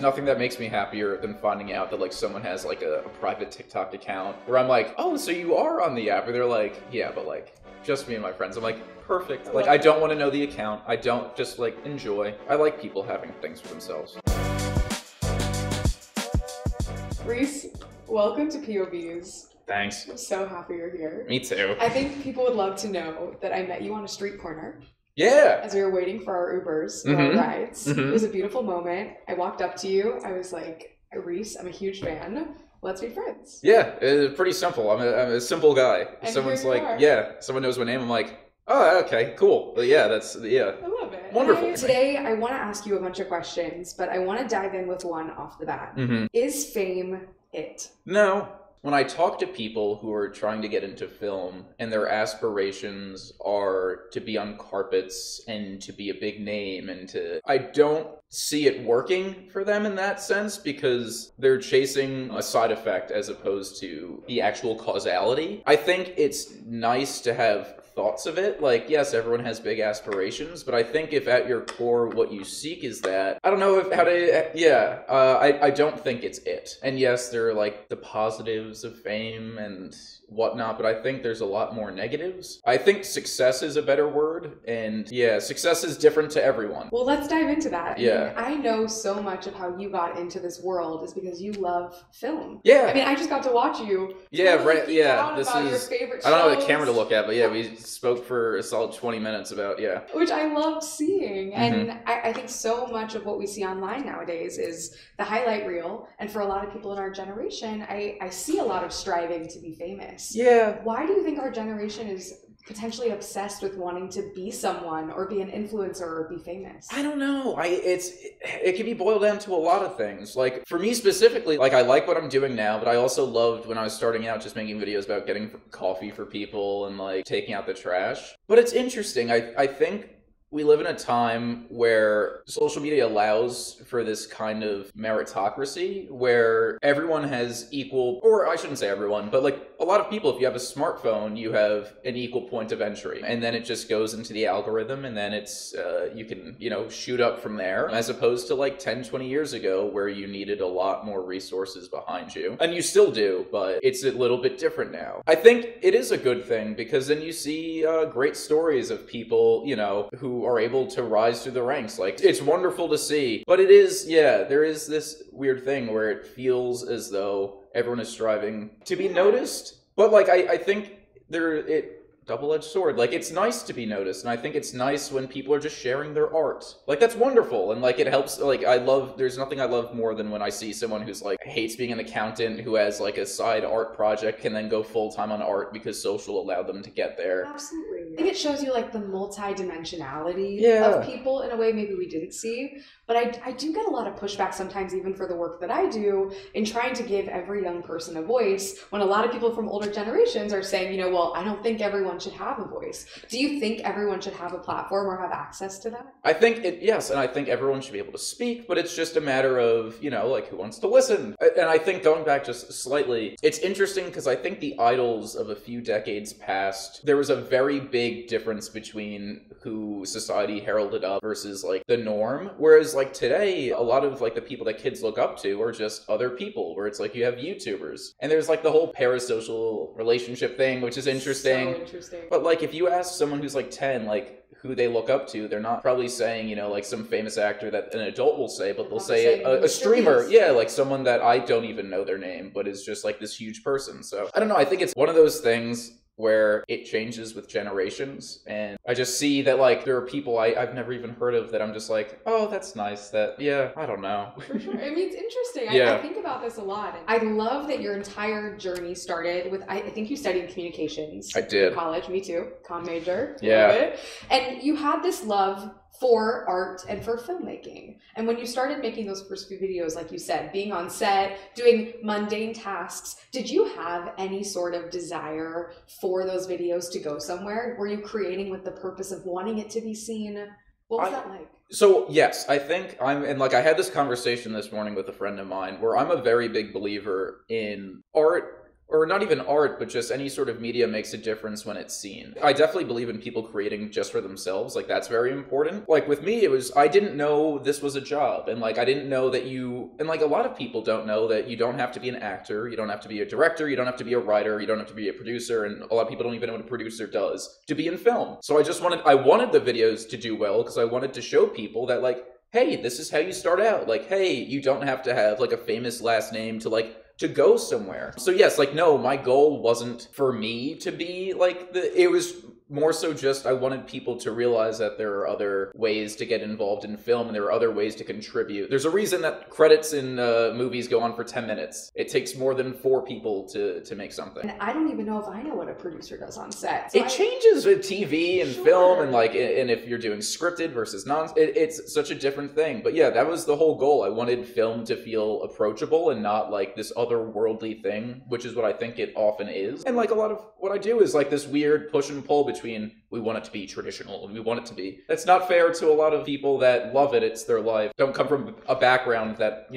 nothing that makes me happier than finding out that like someone has like a private TikTok account where I'm like, oh, so you are on the app, or they're like, yeah, but like just me and my friends. I'm like, perfect. Like I don't want to know the account. I don't, just like enjoy. I like people having things for themselves. Reece, welcome to POVz. Thanks. I'm so happy you're here. Me too. I think people would love to know that I met you on a street corner. Yeah. As we were waiting for our Ubers, or our rides. It was a beautiful moment. I walked up to you. I was like, Reece, I'm a huge fan. Let's be friends. Yeah, it's pretty simple. I'm a simple guy. And Someone's like, yeah, someone knows my name. I'm like, oh, okay, cool. But yeah, I love it. Wonderful. Today, I want to ask you a bunch of questions, but I want to dive in with one off the bat. Is fame it? No. When I talk to people who are trying to get into film and their aspirations are to be on carpets and to be a big name I don't see it working for them in that sense, because they're chasing a side effect as opposed to the actual causality. I think it's nice to have thoughts of it. Like, yes, everyone has big aspirations, but I think if at your core what you seek is that, I don't know I don't think it's it. And yes, there are like the positives of fame and whatnot, but I think there's a lot more negatives. I think success is a better word, and yeah, success is different to everyone. Well, let's dive into that. Yeah. I know so much of how you got into this world is because you love film. Yeah. I mean, I just got to watch you. Yeah, right. Yeah, this is your favorite shows. I don't know the camera to look at, but yeah, we spoke for a solid 20 minutes about, which I loved seeing. And I think so much of what we see online nowadays is the highlight reel. And for a lot of people in our generation, I see a lot of striving to be famous. Yeah. Why do you think our generation is potentially obsessed with wanting to be someone or be an influencer or be famous? I don't know. It can be boiled down to a lot of things. Like for me specifically, like I like what I'm doing now, but I also loved when I was starting out just making videos about getting coffee for people and like taking out the trash. But it's interesting. I think we live in a time where social media allows for this kind of meritocracy where everyone has equal, or I shouldn't say everyone, but like a lot of people, if you have a smartphone, you have an equal point of entry. And then it just goes into the algorithm and then it's, you can, shoot up from there, as opposed to like 10, 20 years ago where you needed a lot more resources behind you. And you still do, but it's a little bit different now. I think it is a good thing because then you see great stories of people, who are able to rise through the ranks. Like, it's wonderful to see. But it is, there is this weird thing where it feels as though everyone is striving to be noticed. But, like, I think double-edged sword. Like, it's nice to be noticed, and I think it's nice when people are just sharing their art. Like, that's wonderful, and, like, it helps. Like, there's nothing I love more than when I see someone who's, like, hates being an accountant, who has, like, a side art project, can then go full-time on art because social allowed them to get there. Absolutely. I think it shows you, like, the multi-dimensionality of people in a way maybe we didn't see. But I do get a lot of pushback sometimes, even for the work that I do, in trying to give every young person a voice, when a lot of people from older generations are saying, well, I don't think everyone should have a voice. Do you think everyone should have a platform or have access to that? I think yes, and I think everyone should be able to speak, but it's just a matter of, like, who wants to listen? And I think going back just slightly, it's interesting because I think the idols of a few decades past, there was a very big difference between who society heralded up versus, like, the norm. Whereas, like, today, a lot of, like, the people that kids look up to are just other people, where it's like you have YouTubers. And there's, like, the whole parasocial relationship thing, which is interesting. So interesting. But, like, if you ask someone who's, like, 10, like, who they look up to, they're not probably saying, like, some famous actor that an adult will say, but they'll say a streamer. Yeah, like someone that I don't even know their name, but is just, like, this huge person. So, I don't know, I think it's one of those things where it changes with generations, and I just see that, like, there are people I've never even heard of that I'm just like, oh, that's nice, I don't know. For sure. I mean, it's interesting. I think about this a lot. I love that your entire journey started with, I think you studied communications. I did. In college, me too, comm major. Yeah. And you had this love for art and for filmmaking. And when you started making those first few videos, like you said, being on set, doing mundane tasks, did you have any sort of desire for those videos to go somewhere? Were you creating with the purpose of wanting it to be seen? What was that like? So, yes, I think I had this conversation this morning with a friend of mine where I'm a very big believer in art, or not even art, but just any sort of media makes a difference when it's seen. I definitely believe in people creating just for themselves. Like, that's very important. Like, with me, I didn't know this was a job. And, like, I didn't know that and, like, a lot of people don't know that you don't have to be an actor, you don't have to be a director, you don't have to be a writer, you don't have to be a producer, and a lot of people don't even know what a producer does to be in film. So I wanted the videos to do well, because I wanted to show people that, like, hey, this is how you start out. Like, hey, you don't have to have, like, a famous last name to go somewhere. So yes, like, no, my goal wasn't for me to be, like, it was more so just I wanted people to realize that there are other ways to get involved in film, and there are other ways to contribute. There's a reason that credits in movies go on for 10 minutes. It takes more than 4 people to make something. And I don't even know if I know what a producer does on set. So it changes with TV and film, and like, and if you're doing scripted versus it's such a different thing. But yeah, that was the whole goal. I wanted film to feel approachable and not like this otherworldly thing, which is what I think it often is. And like, a lot of what I do is like this weird push and pull between we want it to be traditional and we want it to be. That's not fair to a lot of people that love it. It's their life. Don't come from a background that,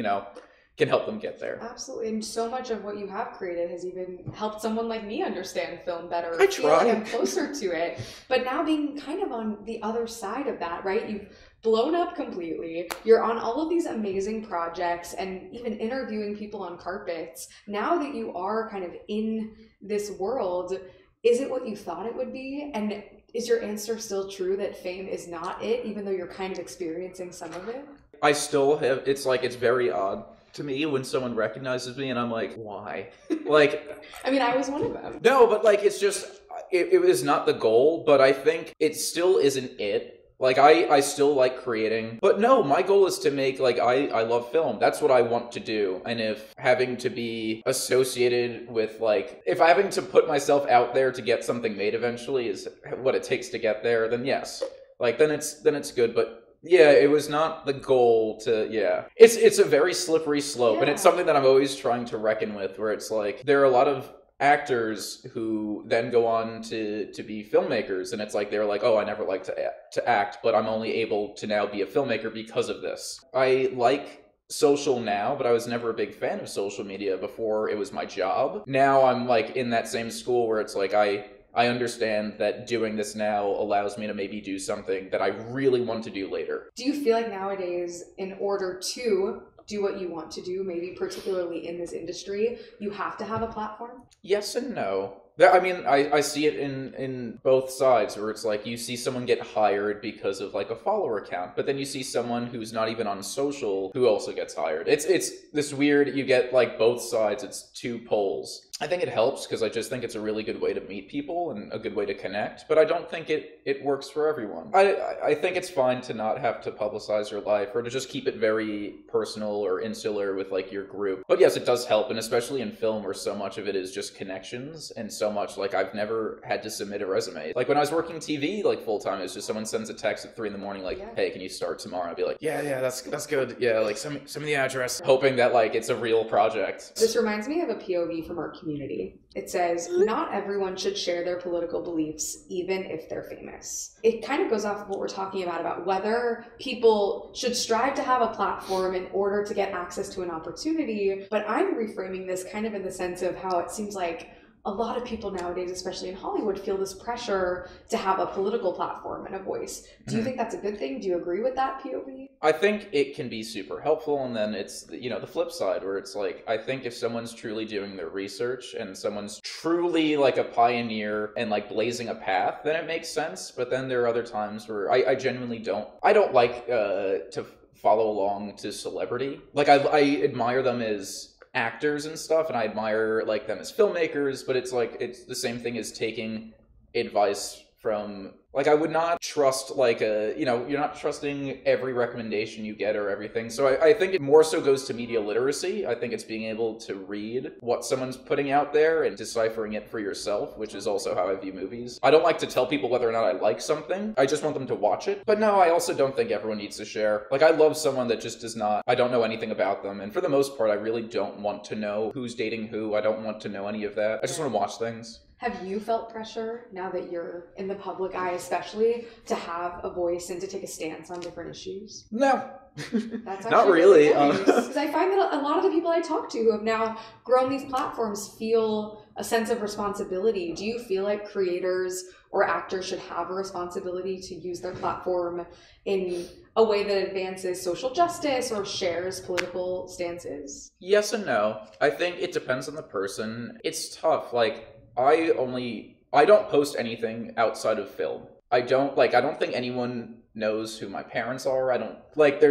can help them get there. Absolutely. And so much of what you have created has even helped someone like me understand film better. I try. Like I'm closer to it. But now being kind of on the other side of that, right? You've blown up completely. You're on all of these amazing projects and even interviewing people on carpets. Now that you are kind of in this world, is it what you thought it would be? And is your answer still true that fame is not it, even though you're kind of experiencing some of it? I still have, it's very odd to me when someone recognizes me and I'm like, why? Like, I mean, I was one of them. No, but like, it's just, it was not the goal, but I think it still isn't it. Like, I still like creating, but no, my goal is to make, like, I love film. That's what I want to do. And if having to be associated with, like, if having to put myself out there to get something made eventually is what it takes to get there, then yes. Like, then it's good, but yeah, it was not the goal to, yeah. It's a very slippery slope, and it's something that I'm always trying to reckon with, where it's like, there are a lot of actors who then go on to be filmmakers, and it's like they're like, oh, I never liked to act, but I'm only able to now be a filmmaker because of this. I like social now, but I was never a big fan of social media before it was my job. Now I'm like in that same school where it's like I understand that doing this now allows me to maybe do something that I really want to do later. Do you feel like nowadays, in order to do what you want to do, maybe particularly in this industry, you have to have a platform? Yes and no. I mean, I see it in both sides, where it's like you see someone get hired because of like a follower account, but then you see someone who's not even on social who also gets hired. It's this weird, you get like both sides, it's 2 poles. I think it helps because I just think it's a really good way to meet people and a good way to connect, but I don't think it works for everyone. I think it's fine to not have to publicize your life or to just keep it very personal or insular with like your group. But yes, it does help, and especially in film where so much of it is just connections and so much, like, I've never had to submit a resume. Like when I was working TV like full time, it's just someone sends a text at 3 a.m. like, hey, can you start tomorrow? I'd be like, yeah, that's good. Yeah, like send me the address, hoping that like it's a real project. This reminds me of a POV from our community. It says, not everyone should share their political beliefs, even if they're famous. It kind of goes off of what we're talking about whether people should strive to have a platform in order to get access to an opportunity. But I'm reframing this kind of in the sense of how it seems like a lot of people nowadays, especially in Hollywood, feel this pressure to have a political platform and a voice. Do you think that's a good thing? Do you agree with that POV? I think it can be super helpful, and then it's, the flip side where it's like, I think if someone's truly doing their research and someone's truly like a pioneer and like blazing a path, then it makes sense. But then there are other times where I genuinely don't like to follow along to celebrity. Like I admire them as actors and stuff, and I admire like them as filmmakers, but it's like it's the same thing as taking advice from, like, I would not trust like you're not trusting every recommendation you get or everything. So I think it more so goes to media literacy. I think it's being able to read what someone's putting out there and deciphering it for yourself, which is also how I view movies. I don't like to tell people whether or not I like something. I just want them to watch it. But no, I also don't think everyone needs to share. Like, I love someone that just does not, I don't know anything about them. And for the most part, I really don't want to know who's dating who. I don't want to know any of that. I just want to watch things. Have you felt pressure now that you're in the public eye, especially, to have a voice and to take a stance on different issues? No. That's not really. Because I find that a lot of the people I talk to who have now grown these platforms feel a sense of responsibility. Do you feel like creators or actors should have a responsibility to use their platform in a way that advances social justice or shares political stances? Yes and no. I think it depends on the person. It's tough. Like, I don't post anything outside of film. I don't think anyone knows who my parents are. I don't, like,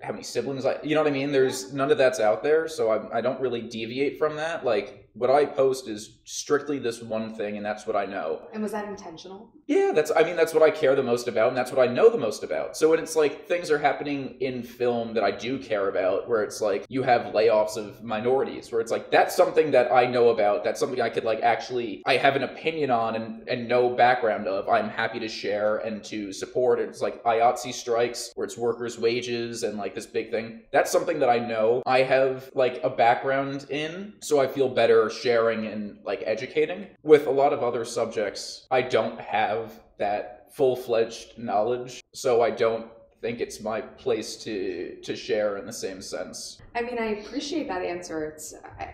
how many siblings you know what I mean? There's none of that's out there, so I don't really deviate from that. Like, what I post is strictly this one thing, and that's what I know. And was that intentional? Yeah, that's what I care the most about, and that's what I know the most about. So when it's like things are happening in film that I do care about, where it's like you have layoffs of minorities, where it's like that's something that I know about, that's something I could like actually, I have an opinion on and no background of, I'm happy to share and to support. It's like IATSE strikes, where it's workers' wages and like this big thing. That's something that I know I have like a background in, so I feel better sharing and like educating. With a lot of other subjects, I don't have that full-fledged knowledge, so I don't think it's my place to share in the same sense. I mean, I appreciate that answer.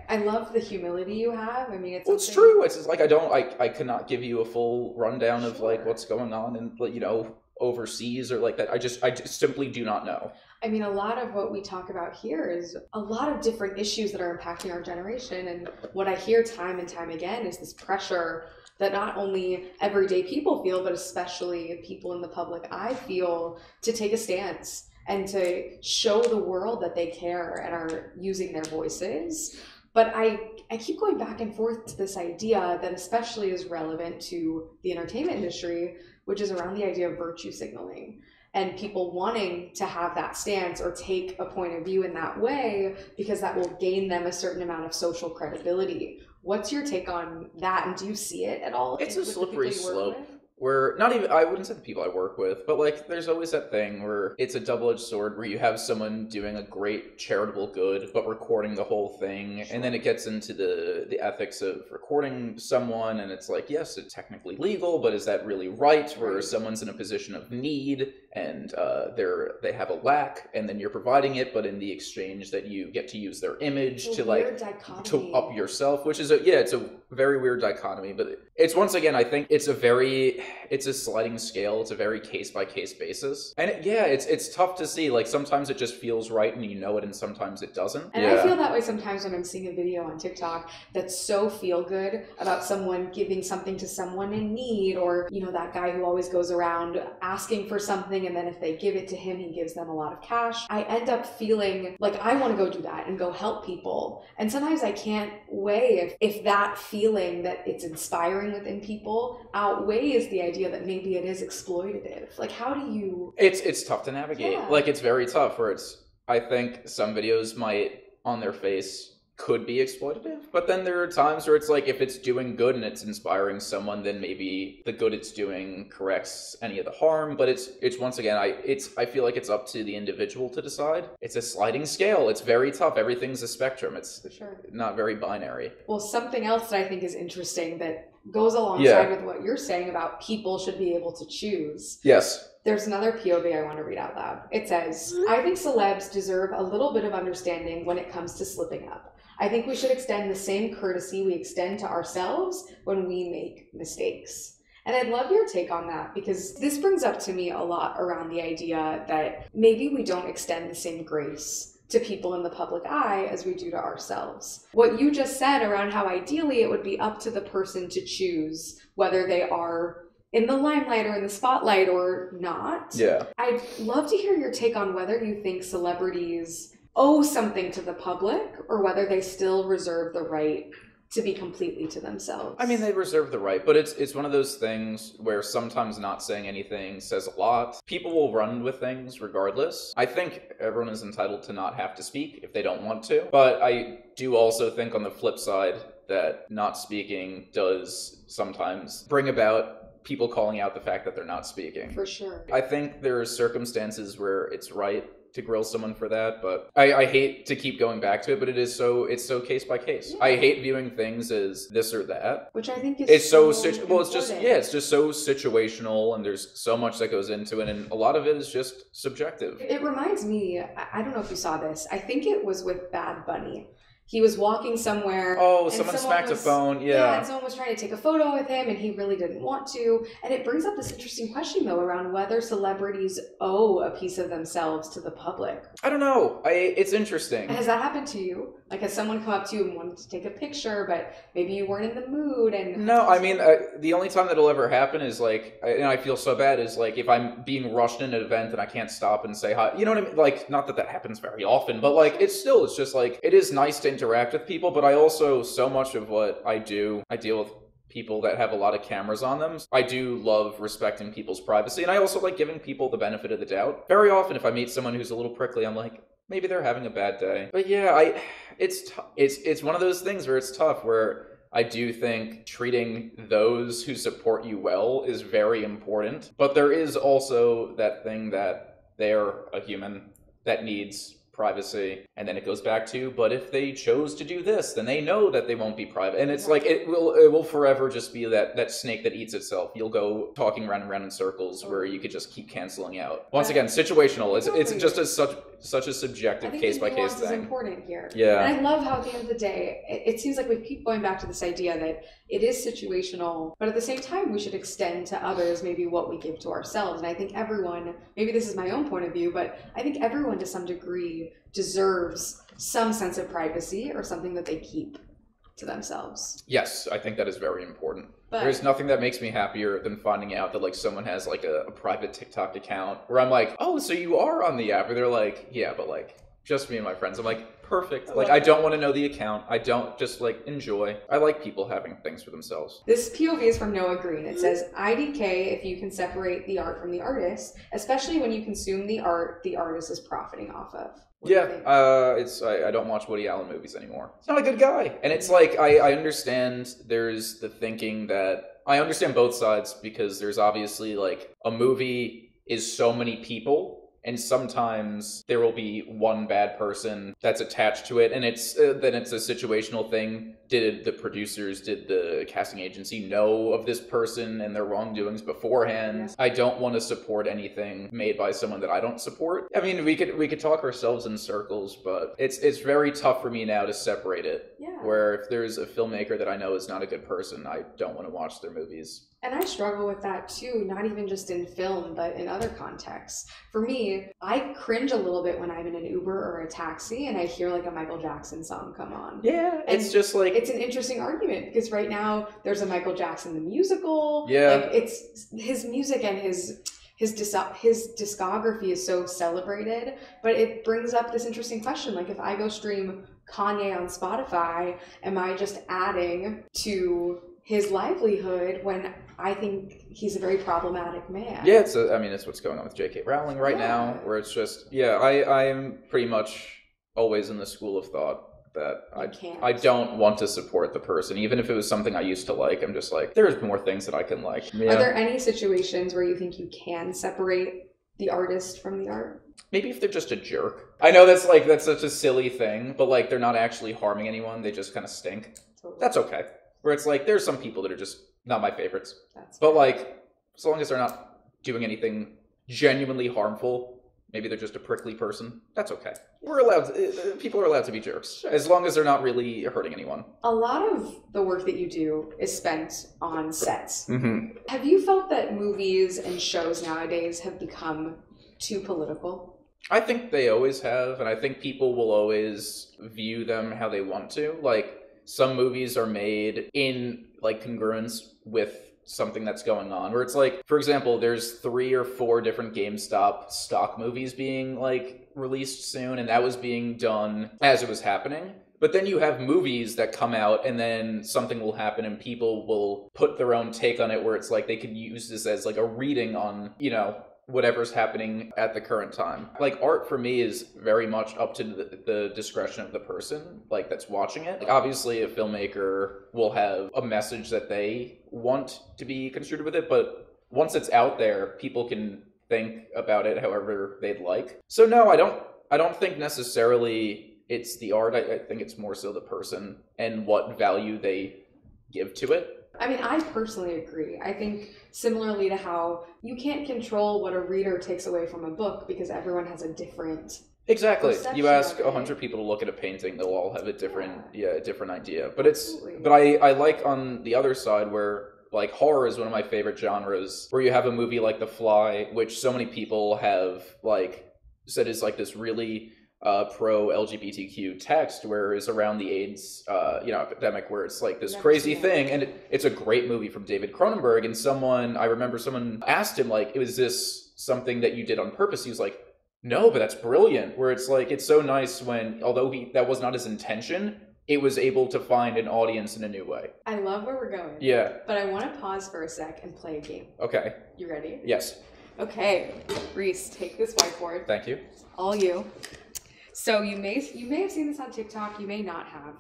I love the humility you have. I mean, it's true. It's just like I cannot give you a full rundown of like what's going on and, you know, overseas or like that. I just simply do not know. I mean, a lot of what we talk about here is a lot of different issues that are impacting our generation. And what I hear time and time again is this pressure that not only everyday people feel, but especially people in the public eye feel, to take a stance and to show the world that they care and are using their voices. But I keep going back and forth to this idea that especially is relevant to the entertainment industry, which is around the idea of virtue signaling. And people wanting to have that stance or take a point of view in that way because that will gain them a certain amount of social credibility. What's your take on that? And do you see it at all? It's a slippery slope. Where not even, I wouldn't say the people I work with, but like there's always that thing where it's a double-edged sword where you have someone doing a great charitable good but recording the whole thing, and then it gets into the ethics of recording someone, and it's like, yes, it's technically legal, but is that really right? Where someone's in a position of need and they have a lack, and then you're providing it, but in the exchange that you get to use their image to like to up yourself, which is it's a very weird dichotomy. But it's, once again, I think it's a sliding scale. It's a very case-by-case basis. And it's tough to see. Like, sometimes it just feels right and you know it, and sometimes it doesn't. And I feel that way sometimes when I'm seeing a video on TikTok that's so feel-good about someone giving something to someone in need, or, you know, that guy who always goes around asking for something, and then if they give it to him, he gives them a lot of cash. I end up feeling like I want to go do that and go help people. And sometimes I can't weigh if that feeling that it's inspiring within people outweighs the idea that maybe it is exploitative. Like, how do you... It's tough to navigate. Like, it's very tough, where I think some videos might, on their face, could be exploitative, but then there are times where it's like, if it's doing good and it's inspiring someone, then maybe the good it's doing corrects any of the harm. But it's once again, I feel like it's up to the individual to decide. It's a sliding scale. It's very tough. Everything's a spectrum. It's not very binary. Well, something else that I think is interesting that goes alongside with what you're saying about people should be able to choose. Yes. There's another POV I want to read out loud. It says, I think celebs deserve a little bit of understanding when it comes to slipping up. I think we should extend the same courtesy we extend to ourselves when we make mistakes. And I'd love your take on that, because this brings up to me a lot around the idea that maybe we don't extend the same grace to people in the public eye as we do to ourselves. What you just said around how ideally it would be up to the person to choose whether they are in the limelight or in the spotlight or not. Yeah. I'd love to hear your take on whether you think celebrities owe something to the public or whether they still reserve the right to be completely to themselves. I mean, they reserve the right, but it's one of those things where sometimes not saying anything says a lot. People will run with things regardless. I think everyone is entitled to not have to speak if they don't want to, but I do also think on the flip side that not speaking does sometimes bring about people calling out the fact that they're not speaking. For sure. I think there are circumstances where it's right to grill someone for that, but I hate to keep going back to it, but it's so case by case. I hate viewing things as this or that. Which I think is it's so it's just so situational, and there's so much that goes into it, and a lot of it is just subjective. It reminds me, I don't know if you saw this, I think it was with Bad Bunny. He was walking somewhere. Oh, someone smacked a phone. Yeah, and someone was trying to take a photo with him, and he really didn't want to. And it brings up this interesting question, though, around whether celebrities owe a piece of themselves to the public. I don't know. It's interesting. Has that happened to you? Like, has someone come up to you and wanted to take a picture, but maybe you weren't in the mood? And no, I mean, the only time that'll ever happen is like, and I feel so bad, is like if I'm being rushed in an event and I can't stop and say hi. You know what I mean? Like, not that happens very often, but like, it's just like, it is nice to interact with people, but I also, so much of what I do, I deal with people that have a lot of cameras on them. I do love respecting people's privacy, and I also like giving people the benefit of the doubt. Very often, if I meet someone who's a little prickly, I'm like, maybe they're having a bad day. But yeah, it's one of those things where it's tough, where I do think treating those who support you well is very important. But there is also that thing that they're a human that needs privacy, and then it goes back to, but if they chose to do this, then they know that they won't be private, and it's like it will forever just be that snake that eats itself. You'll go talking round and round in circles where you could just keep canceling out. Once again, situational. It's just such a subjective case by case thing. I think is important here. Yeah, and I love how at the end of the day, it seems like we keep going back to this idea that it is situational, but at the same time, we should extend to others maybe what we give to ourselves. And I think everyone, maybe this is my own point of view, but I think everyone to some degree deserves some sense of privacy or something that they keep to themselves. Yes, I think that is very important. But there's nothing that makes me happier than finding out that like someone has like a private TikTok account where I'm like, oh, so you are on the app, or they're like, yeah, but like just me and my friends. I'm like, perfect. Like, I don't want to know the account. I don't, just like enjoy. I like people having things for themselves. This POV is from Noah Green. It says, IDK if you can separate the art from the artist, especially when you consume the art the artist is profiting off of. I don't watch Woody Allen movies anymore. He's not a good guy. And it's like, I understand there's the thinking that, I understand both sides, because there's obviously like a movie is so many people, and sometimes there will be one bad person that's attached to it, and then it's a situational thing. Did the producers, did the casting agency know of this person and their wrongdoings beforehand? Yes. I don't want to support anything made by someone that I don't support. I mean, we could talk ourselves in circles, but it's very tough for me now to separate it. Yeah. Where if there's a filmmaker that I know is not a good person, I don't want to watch their movies. And I struggle with that too, not even just in film, but in other contexts. For me, I cringe a little bit when I'm in an Uber or a taxi and I hear like a Michael Jackson song come on. Yeah, it's just like... It's an interesting argument, because right now there's a Michael Jackson the musical. Yeah. Like, it's his music and his discography is so celebrated, but it brings up this interesting question. Like, if I go stream Kanye on Spotify, am I just adding to his livelihood when I think he's a very problematic man? Yeah, it's what's going on with J.K. Rowling right now, where it's just, I am pretty much always in the school of thought that I don't want to support the person, even if it was something I used to like. I'm just like, there's more things that I can like. Yeah. Are there any situations where you think you can separate the artist from the art? Maybe if they're just a jerk. I know that's such a silly thing, but like they're not actually harming anyone. They just kind of stink. Totally. That's okay. Where it's like, there's some people that are just not my favorites. But like, as long as they're not doing anything genuinely harmful, maybe they're just a prickly person, that's okay. People are allowed to be jerks, as long as they're not really hurting anyone. A lot of the work that you do is spent on sets. Mm-hmm. Have you felt that movies and shows nowadays have become too political? I think they always have, and I think people will always view them how they want to. Like, some movies are made in like congruence with something that's going on, where it's like, for example, there's 3 or 4 different GameStop stock movies being like released soon, and that was being done as it was happening. But then you have movies that come out and then something will happen and people will put their own take on it, where it's like they could use this as like a reading on, whatever's happening at the current time. Like, art for me is very much up to the discretion of the person, like, that's watching it. Like, obviously, a filmmaker will have a message that they want to be construed with it, but once it's out there, people can think about it however they'd like. So no, I don't think necessarily it's the art. I think it's more so the person and what value they give to it. I mean, I personally agree. I think similarly to how you can't control what a reader takes away from a book because everyone has a different Exactly. perception You ask of it. 100 people to look at a painting, they'll all have a different a different idea. But Absolutely. but I like on the other side where like horror is one of my favorite genres, where you have a movie like The Fly, which so many people have like said is like this really pro LGBTQ text, where it's around the AIDS epidemic, where it's like this crazy thing, and it's a great movie from David Cronenberg. And I remember someone asked him like, "Was this something that you did on purpose?" He was like, "No, but that's brilliant." Where it's like, it's so nice when, although that was not his intention, it was able to find an audience in a new way. I love where we're going. Yeah. But I want to pause for a sec and play a game. Okay. You ready? Yes. Okay. Reece, take this whiteboard. Thank you. All you. So you may have seen this on TikTok, you may not have.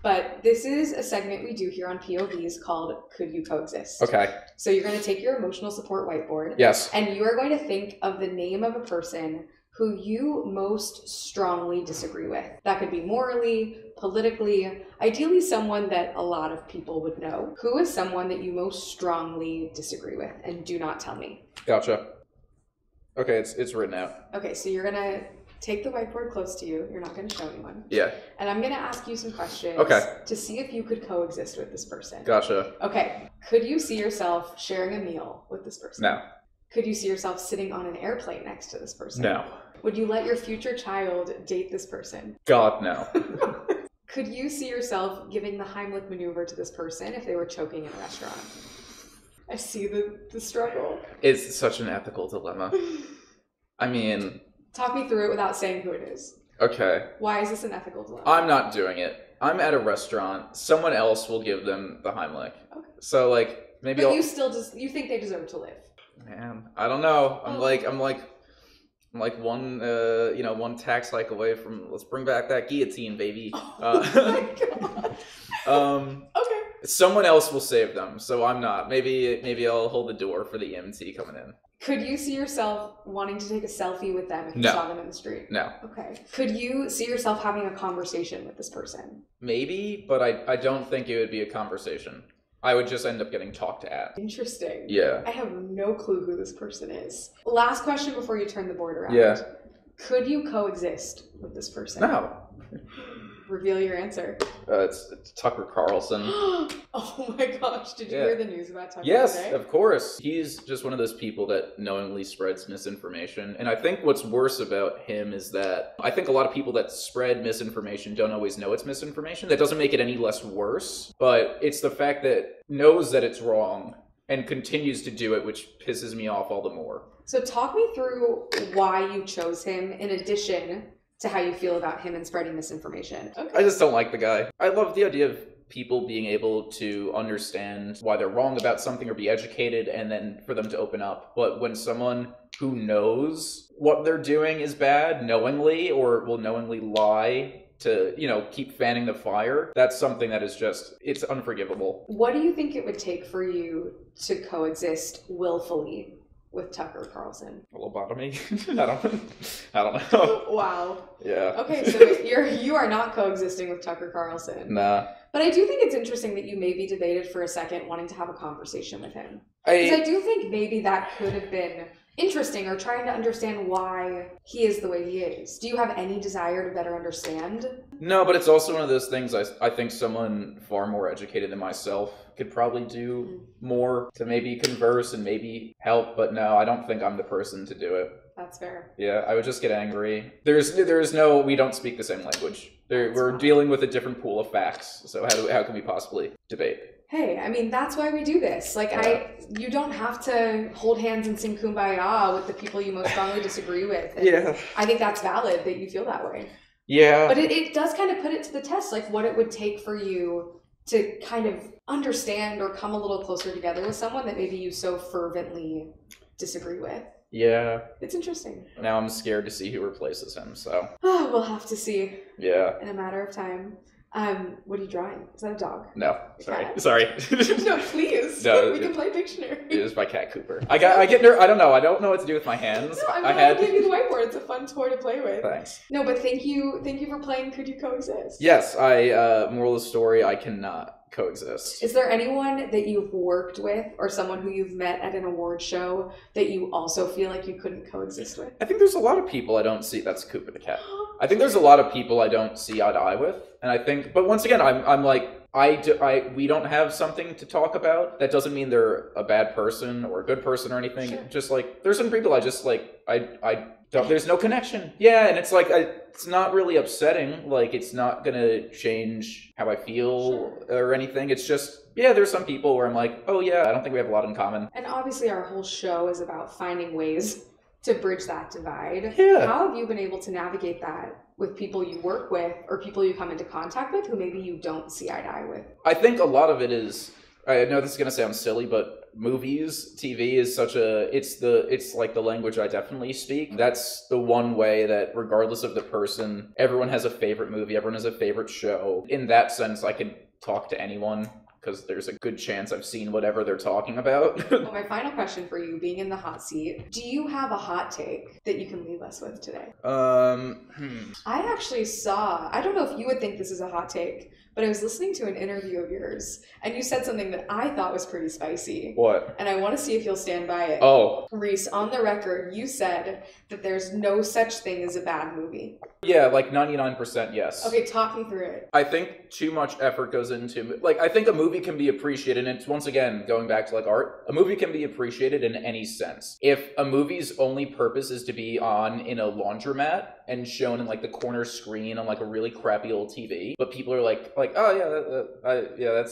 But this is a segment we do here on POVz called Could You Coexist? Okay. So you're going to take your emotional support whiteboard. Yes. And you are going to think of the name of a person who you most strongly disagree with. That could be morally, politically, ideally someone that a lot of people would know. Who is someone that you most strongly disagree with? And do not tell me. Gotcha. Okay, it's written out. Okay, so you're going to take the whiteboard close to you. You're not going to show anyone. Yeah. And I'm going to ask you some questions to see if you could coexist with this person. Gotcha. Okay. Could you see yourself sharing a meal with this person? No. Could you see yourself sitting on an airplane next to this person? No. Would you let your future child date this person? God, no. Could you see yourself giving the Heimlich maneuver to this person if they were choking in a restaurant? I see the struggle. It's such an ethical dilemma. I mean... Talk me through it without saying who it is. Okay. Why is this an ethical dilemma? I'm not doing it. I'm at a restaurant. Someone else will give them the Heimlich. Okay. So, like, maybe But you think they deserve to live? Man, I don't know. I'm like one tax hike away from, let's bring back that guillotine, baby. Oh my God. Okay. Someone else will save them, so I'm not. Maybe I'll hold the door for the EMT coming in. Could you see yourself wanting to take a selfie with them if you saw them in the street? No. Okay. Could you see yourself having a conversation with this person? Maybe, but I don't think it would be a conversation. I would just end up getting talked at. Interesting. Yeah. I have no clue who this person is. Last question before you turn the board around. Yeah. Could you coexist with this person? No. Reveal your answer. It's Tucker Carlson. Oh my gosh, did you hear the news about Tucker Yes, today? of course. He's just one of those people that knowingly spreads misinformation. And I think what's worse about him is that I think a lot of people that spread misinformation don't always know it's misinformation. That doesn't make it any less worse, but it's the fact that knows that it's wrong and continues to do it, which pisses me off all the more. So talk me through why you chose him in addition to how you feel about him and spreading misinformation. Okay. I just don't like the guy. I love the idea of people being able to understand why they're wrong about something or be educated and then for them to open up. But when someone who knows what they're doing is bad knowingly or will knowingly lie to, keep fanning the fire, that's something that is just, it's unforgivable. What do you think it would take for you to coexist willfully with Tucker Carlson? Lobotomy? I don't know. Wow. Yeah. Okay, so you are not coexisting with Tucker Carlson. Nah. But I do think it's interesting that you maybe debated for a second wanting to have a conversation with him. Because I do think maybe that could have been interesting, or trying to understand why he is the way he is. Do you have any desire to better understand? No, but it's also one of those things I think someone far more educated than myself could probably do more to maybe converse and maybe help, but no, I don't think I'm the person to do it. That's fair. Yeah, I would just get angry. We don't speak the same language. We're dealing with a different pool of facts, so how can we possibly debate? Hey, I mean, that's why we do this. You don't have to hold hands and sing Kumbaya with the people you most strongly disagree with. And I think that's valid that you feel that way. Yeah. But it does kind of put it to the test, like what it would take for you to kind of understand or come a little closer together with someone that maybe you so fervently disagree with. Yeah. It's interesting. Now I'm scared to see who replaces him, so. We'll have to see. Yeah. In a matter of time. What are you drawing? Is that a dog? No, sorry. No, please. No, we can play Pictionary. It is by Cat Cooper. I don't know. I don't know what to do with my hands. No, I'm going to give you the whiteboard. It's a fun toy to play with. Thanks. No, but thank you for playing Could You Coexist? Yes, moral of the story, I cannot coexist. Is there anyone that you've worked with or someone who you've met at an award show that you also feel like you couldn't coexist with? I think there's a lot of people I don't see. That's Cooper the cat. I think there's a lot of people I don't see eye to eye with, and I think, but once again, I'm like, we don't have something to talk about. That doesn't mean they're a bad person or a good person or anything. Sure. Just like, there's some people I just like, I don't, there's no connection. Yeah, and it's like, it's not really upsetting. Like, it's not gonna change how I feel or anything. It's just, yeah, there's some people where I'm like, oh yeah, I don't think we have a lot in common. And obviously our whole show is about finding ways to bridge that divide. Yeah. How have you been able to navigate that with people you work with or people you come into contact with who maybe you don't see eye to eye with? I think a lot of it is, I know this is going to sound silly, but movies, TV is such a, it's like the language I definitely speak. That's the one way that regardless of the person, everyone has a favorite movie, everyone has a favorite show. In that sense, I can talk to anyone, because there's a good chance I've seen whatever they're talking about. Well, my final question for you, being in the hot seat, do you have a hot take that you can leave us with today? I actually saw, I don't know if you would think this is a hot take, but I was listening to an interview of yours, and you said something that I thought was pretty spicy. What? And I want to see if you'll stand by it. Oh. Reece, on the record, you said that there's no such thing as a bad movie. Yeah, like 99% yes. Okay, talk me through it. I think too much effort goes into, like, I think a movie can be appreciated, and it's, once again, going back to, like, art, a movie can be appreciated in any sense. If a movie's only purpose is to be on in a laundromat and shown in, like, the corner screen on, like, a really crappy old TV, but people are like, oh, yeah,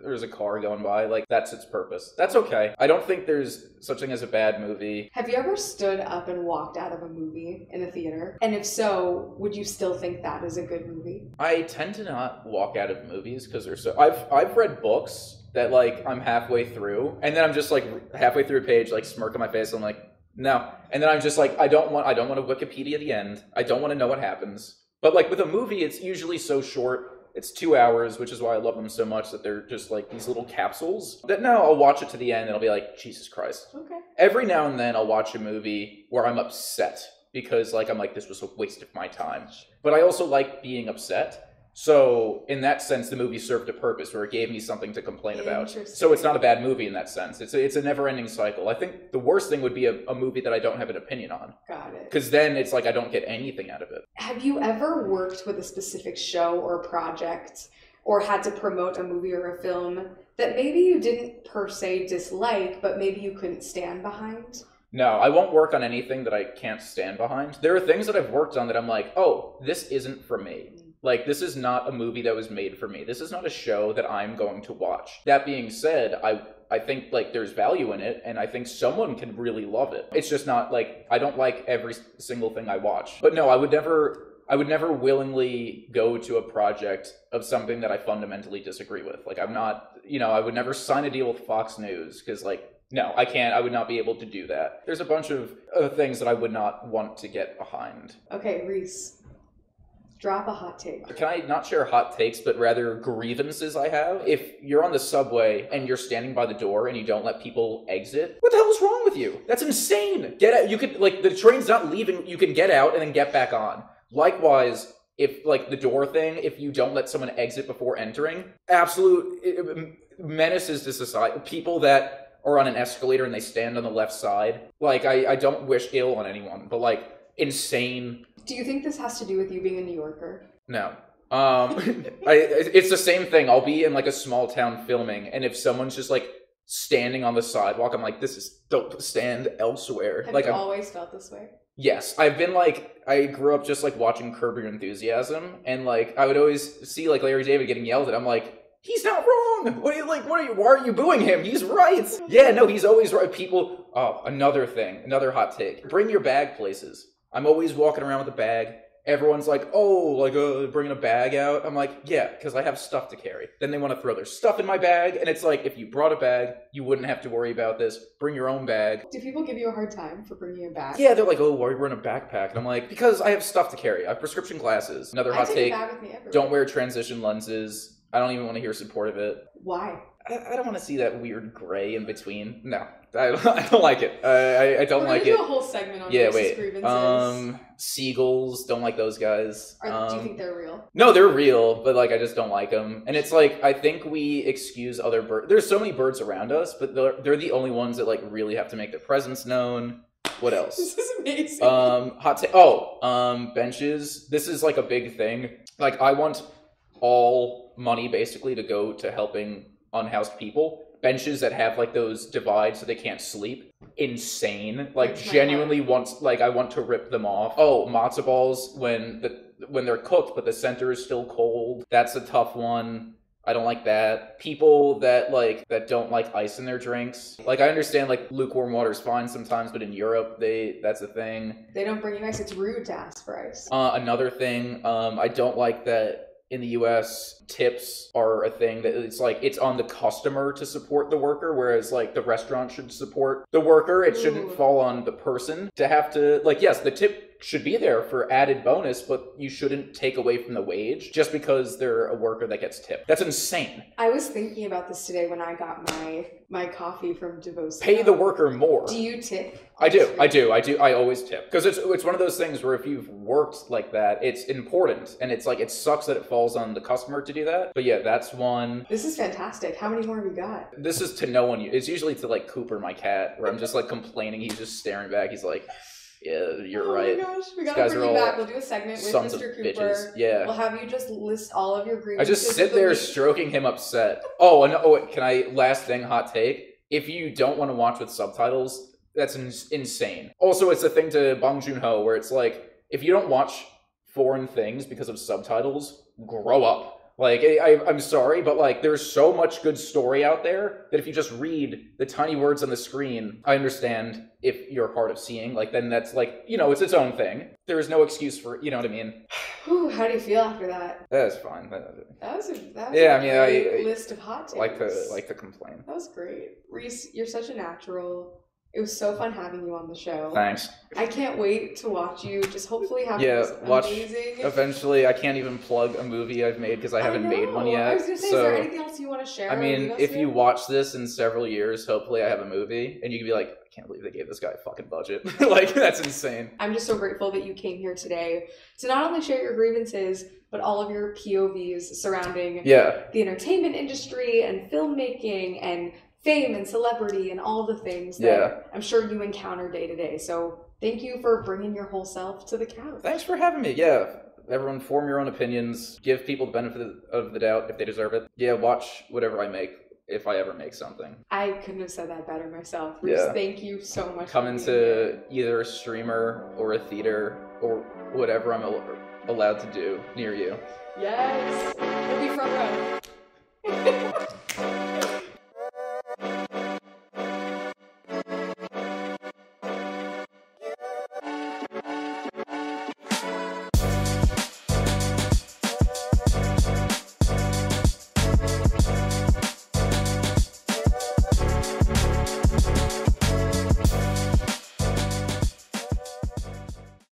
there's a car going by, like, that's its purpose. That's okay. I don't think there's such thing as a bad movie. Have you ever stood up and walked out of a movie in a theater? And if so, would you still think that is a good movie? I tend to not walk out of movies because they're so... I've read books that, like, I'm halfway through, and then I'm just, like, halfway through a page, like, smirk on my face, I'm like, no. And then I'm just like, I don't want a Wikipedia at the end. I don't want to know what happens. But, like, with a movie, it's usually so short. It's 2 hours, which is why I love them so much, that they're just, like, these little capsules. That now I'll watch it to the end, and I'll be like, Jesus Christ. Okay. Every now and then I'll watch a movie where I'm upset, because, like, I'm like, this was a waste of my time. But I also like being upset. So, in that sense, the movie served a purpose where it gave me something to complain about. So it's not a bad movie in that sense. It's a never-ending cycle. I think the worst thing would be a movie that I don't have an opinion on. Got it. Because then it's like I don't get anything out of it. Have you ever worked with a specific show or project or had to promote a movie or a film that maybe you didn't per se dislike, but maybe you couldn't stand behind? No, I won't work on anything that I can't stand behind. There are things that I've worked on that I'm like, oh, this isn't for me. Like, this is not a movie that was made for me. This is not a show that I'm going to watch. That being said, I think, like, there's value in it, and I think someone can really love it. It's just not, like, I don't like every single thing I watch. But no, I would never willingly go to a project of something that I fundamentally disagree with. Like, I'm not, I would never sign a deal with Fox News, because, like, no, I can't. I would not be able to do that. There's a bunch of things that I would not want to get behind. Okay, Reece. Drop a hot take. Can I not share hot takes, but rather grievances I have? If you're on the subway and you're standing by the door and you don't let people exit, what the hell is wrong with you? That's insane. Get out. You could, like, the train's not leaving. You can get out and then get back on. Likewise, if, like, the door thing, if you don't let someone exit before entering, absolute menaces to society. People that are on an escalator and they stand on the left side. Like, I don't wish ill on anyone, but, like, insane. Do you think this has to do with you being a New Yorker? No. It's the same thing. I'll be in, like, a small town filming, and if someone's just, like, standing on the sidewalk, I'm like, don't stand elsewhere. Have you always felt this way? Yes. I've been, like, I grew up just, like, watching Curb Your Enthusiasm, and, like, I would always see, like, Larry David getting yelled at. I'm like, he's not wrong! Why are you booing him? He's right! Yeah, no, he's always right. People, another thing, another hot take. Bring your bag places. I'm always walking around with a bag. everyone's like, oh, like bringing a bag out. I'm like, yeah, because I have stuff to carry. Then they want to throw their stuff in my bag, and it's like, if you brought a bag, you wouldn't have to worry about this. Bring your own bag. Do people give you a hard time for bringing a bag? Yeah, they're like, oh, why are you wearing a backpack? And I'm like, because I have stuff to carry. I have prescription glasses. Another hot take, don't wear transition lenses. I don't even want to hear support of it. Why? I don't want to see that weird gray in between. No, I don't like it. I don't like it. We're gonna do a whole segment on grievances. Seagulls, don't like those guys. Do you think they're real? No, they're real, but like I just don't like them. And it's like I think we excuse other birds. There's so many birds around us, but they're the only ones that like really have to make their presence known. What else? This is amazing. Benches. This is like a big thing. Like I want all money basically to go to helping unhoused people. Benches that have like those divides so they can't sleep. Insane. Like genuinely I want to rip them off. Oh, matzo balls when they're cooked but the center is still cold. That's a tough one. I don't like that. People that don't like ice in their drinks. Like I understand like lukewarm water is fine sometimes, but in Europe that's a thing. They don't bring you ice. It's rude to ask for ice. Another thing, I don't like that in the US, tips are a thing that it's like it's on the customer to support the worker, whereas like the restaurant should support the worker. It shouldn't fall on the person to have to, like, yes, the tip should be there for added bonus, but you shouldn't take away from the wage just because they're a worker that gets tipped. That's insane. I was thinking about this today when I got my coffee from Desanka. Pay the worker more. Do you tip? I do. I always tip. Because it's one of those things where if you've worked like that, it's important. And it's like, it sucks that it falls on the customer to do that. But yeah, that's one. This is fantastic. How many more have you got? This is to no one. It's usually to like Cooper, my cat, where I'm just like complaining. He's just staring back. He's like, yeah, you're right. Oh my gosh, we gotta bring you back. We'll do a segment with Mr. Cooper. Bitches. Yeah. We'll have you just list all of your grievances. I just sit there stroking him upset. Oh, can I, last thing, hot take? If you don't want to watch with subtitles, that's insane. Also, it's a thing to Bong Joon-ho where it's like, if you don't watch foreign things because of subtitles, grow up. Like, I'm sorry, but like, there's so much good story out there that if you just read the tiny words on the screen, I understand if you're hard of seeing, like, then that's like, you know, it's its own thing. There is no excuse for, you know what I mean? Whew, how do you feel after that? That's fine. That was a great list of hot takes. Like to complain. That was great. Reece, you're such a natural. It was so fun having you on the show. Thanks. I can't wait to watch you just hopefully have watch amazing... Eventually, I can't even plug a movie I've made because I haven't made one yet. I was going to say, is there anything else you want to share? I mean, if you watch this in several years, hopefully I have a movie, and you can be like, I can't believe they gave this guy a fucking budget. Like, that's insane. I'm just so grateful that you came here today to not only share your grievances, but all of your POVs surrounding the entertainment industry and filmmaking and fame and celebrity and all the things that I'm sure you encounter day to day. So thank you for bringing your whole self to the couch. Thanks for having me. Yeah. Everyone form your own opinions. Give people the benefit of the doubt if they deserve it. Yeah, watch whatever I make if I ever make something. I couldn't have said that better myself. Reece, thank you so much. Come into either a streamer or a theater or whatever I'm allowed to do near you. Yes. We'll be front row.